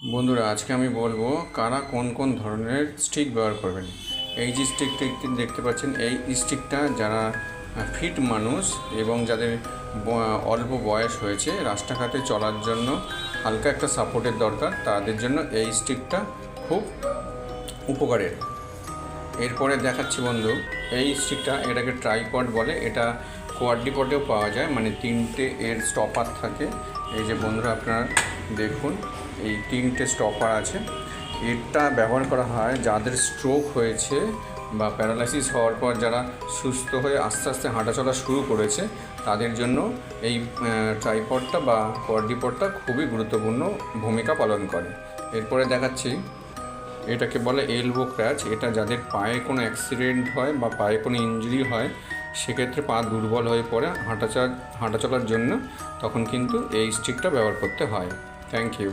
বন্ধুরা, আজকে আমি বলবো কারা কোন কোন ধরনের স্টিক ব্যবহার করবেন। এই যে স্টিকটা দেখতে পাচ্ছেন, এই স্টিকটা যারা ফিট মানুষ এবং যাদের অল্প বয়স হয়েছে, রাস্তাঘাটে চলার জন্য হালকা একটা সাপোর্টের দরকার, তাদের জন্য এই স্টিকটা খুব উপকারের। এরপরে দেখাচ্ছি বন্ধু, এই স্টিকটা, এটাকে ট্রাইপড বলে। এটা কোয়াড্রিপডেও পাওয়া যায়, মানে তিনটে এর স্টপার থাকে। এই যে বন্ধুরা, আপনারা দেখুন, এই তিনটে স্টপার আছে। এটা ব্যবহার করা হয় যাদের স্ট্রোক হয়েছে বা প্যারালাইসিস হওয়ার পর যারা সুস্থ হয়ে আস্তে আস্তে হাঁটাচলা শুরু করেছে, তাদের জন্য এই ট্রাইপডটা বা কোয়াড্রিপডটা খুবই গুরুত্বপূর্ণ ভূমিকা পালন করে। এরপরে দেখাচ্ছি, এটাকে বলে এলবো ক্র্যাচ। এটা যাদের পায়ে কোনো অ্যাক্সিডেন্ট হয় বা পায়ে কোনো ইনজুরি হয়, সেক্ষেত্রে পা দুর্বল হয়ে পড়ে হাঁটাচলার জন্য, তখন কিন্তু এই স্টিকটা ব্যবহার করতে হয়। Thank you.